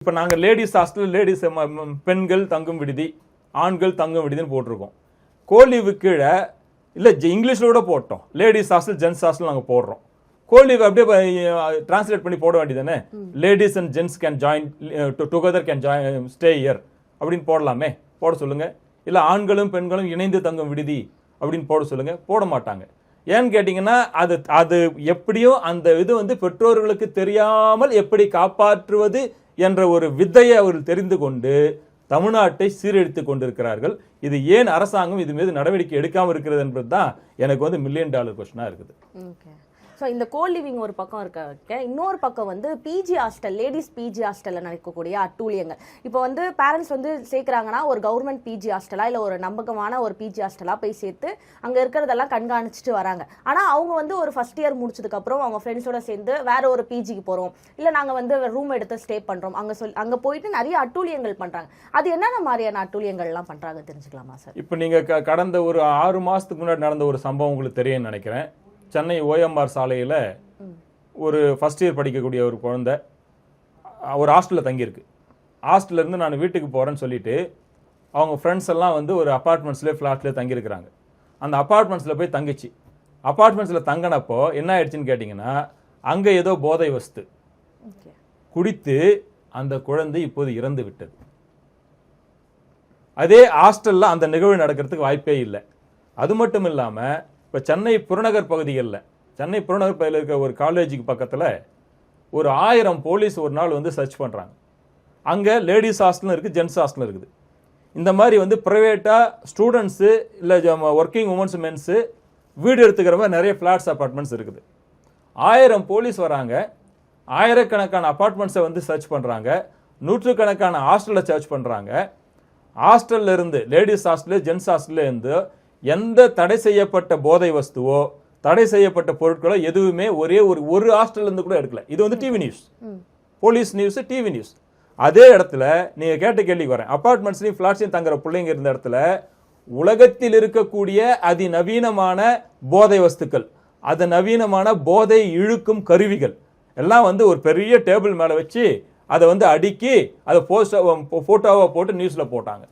இப்போ நாங்கள் ladies hostel ladies பெண்கள் தங்கும் விடுதி ஆண்கள் தங்கும் விடுதின்னு போட்டிருக்கோம். கோலீவு கீழே இல்லை இங்கிலீஷில் கூட போட்டோம். லேடிஸ் ஹாஸ்டல் ஜென்ஸ் ஹாஸ்டல் நாங்கள் போடுறோம். கோலீவு அப்படியே டிரான்ஸ்லேட் பண்ணி போட வேண்டியதானே. Ladies and gents can join together can join stay year அப்படின்னு போடலாமே, போட சொல்லுங்க. இல்லை ஆண்களும் பெண்களும் இணைந்து தங்கும் விடுதி அப்படின்னு போட சொல்லுங்க. போட மாட்டாங்க. ஏன்னு கேட்டிங்கன்னா அது எப்படியோ அந்த இது வந்து பெற்றோர்களுக்கு தெரியாமல் எப்படி காப்பாற்றுவது என்ற ஒரு வித்தையை அவர்கள் தெரிந்து கொண்டு தமிழ்நாட்டை சீரழித்துக் கொண்டிருக்கிறார்கள். இது ஏன் அரசாங்கம் இது மீது நடவடிக்கை எடுக்காமல் இருக்கிறது என்பது தான் எனக்கு வந்து $1 மில்லியன் கொஸ்டினாக இருக்குது. ஸோ இந்த கோ லிவிங் ஒரு பக்கம் இருக்க, இன்னொரு பக்கம் வந்து பிஜி ஹாஸ்டல், லேடிஸ் பிஜி ஹாஸ்டலில் நடக்கக்கூடிய அட்டூழியங்கள். இப்போ வந்து பேரண்ட்ஸ் வந்து சேர்க்குறாங்கன்னா ஒரு கவர்மெண்ட் பிஜி ஹாஸ்டலா இல்லை ஒரு நம்பகமான ஒரு பிஜி ஹாஸ்டலாக போய் சேர்த்து அங்கே இருக்கிறதெல்லாம் கண்காணிச்சுட்டு வராங்க. ஆனால் அவங்க வந்து ஒரு ஃபர்ஸ்ட் இயர் முடிச்சதுக்கப்புறம் அவங்க ஃப்ரெண்ட்ஸோட சேர்ந்து வேற ஒரு பிஜிக்கு போகிறோம், இல்லை நாங்கள் வந்து ரூம் எடுத்து ஸ்டே பண்ணுறோம், அங்கே போயிட்டு நிறைய அட்டூழியங்கள் பண்ணுறாங்க. அது என்னென்ன மாதிரியான அட்டூழியங்கள்லாம் பண்ணுறாங்க தெரிஞ்சுக்கலாமா சார்? இப்போ நீங்கள் கடந்த ஒரு 6 மாதத்துக்கு முன்னாடி நடந்த ஒரு சம்பவம் உங்களுக்கு தெரியும்னு நினைக்கிறேன். சென்னை OMR சாலையில் ஒரு ஃபஸ்ட் இயர் படிக்கக்கூடிய ஒரு குழந்தை ஒரு ஹாஸ்டலில் தங்கியிருக்கு. ஹாஸ்டல்லேருந்து நான் வீட்டுக்கு போகிறேன்னு சொல்லிட்டு அவங்க ஃப்ரெண்ட்ஸ் எல்லாம் வந்து ஒரு அப்பார்ட்மெண்ட்ஸ்லேயே ஃப்ளாட்லேயே தங்கியிருக்கிறாங்க. அந்த அப்பார்ட்மெண்ட்ஸில் போய் தங்கிச்சு. அப்பார்ட்மெண்ட்ஸில் தங்கினப்போ என்ன ஆயிடுச்சுன்னு கேட்டிங்கன்னா, அங்கே ஏதோ போதை வஸ்து குடித்து அந்த குழந்தை இப்போது இறந்து விட்டது. அதே ஹாஸ்டலில் அந்த நிகழ்வு நடக்கிறதுக்கு வாய்ப்பே இல்லை. அது மட்டும் இல்லாமல் இப்போ சென்னை புறநகர் பகுதிகளில் இருக்க ஒரு காலேஜுக்கு பக்கத்தில் ஒரு 1000 போலீஸ் ஒரு நாள் வந்து சர்ச் பண்ணுறாங்க. அங்கே லேடிஸ் ஹாஸ்டலும் இருக்குது, ஜென்ஸ் ஹாஸ்டலும் இருக்குது. இந்த மாதிரி வந்து ப்ரைவேட்டாக ஸ்டூடெண்ட்ஸு இல்லை ஒர்க்கிங் உமன்ஸ் மென்ஸு வீடு எடுத்துக்கிற மாதிரி நிறைய ஃப்ளாட்ஸ் அப்பார்ட்மெண்ட்ஸ் இருக்குது. 1000 போலீஸ் வராங்க, ஆயிரக்கணக்கான அப்பார்ட்மெண்ட்ஸை வந்து சர்ச் பண்ணுறாங்க, நூற்றுக்கணக்கான ஹாஸ்டலில் சர்ச் பண்ணுறாங்க. ஹாஸ்டல்ல இருந்து லேடிஸ் ஹாஸ்டலு ஜென்ஸ் ஹாஸ்டல்ல இருந்து எந்த தடை செய்யப்பட்ட போதை வஸ்துவோ தடை செய்யப்பட்ட பொருட்களோ எதுவுமே ஒரு ஹாஸ்டல்ல இருந்து கூட எடுக்கல. இது வந்து TV news, police news, TV news. அதே இடத்துல நீங்க கேட்ட கேள்விக்கு வரேன். அபார்ட்மெண்ட்ஸ்லையும் ஃபிளாட்ஸையும் தங்குற பிள்ளைங்க இருந்த இடத்துல உலகத்தில் இருக்கக்கூடிய அதிநவீனமான போதை வஸ்துக்கள், நவீனமான போதை இழுக்கும் கருவிகள் எல்லாம் வந்து ஒரு பெரிய டேபிள் மேல வச்சு அதை வந்து அடுக்கி அதை போட்டோவா போட்டு நியூஸ்ல போட்டாங்க.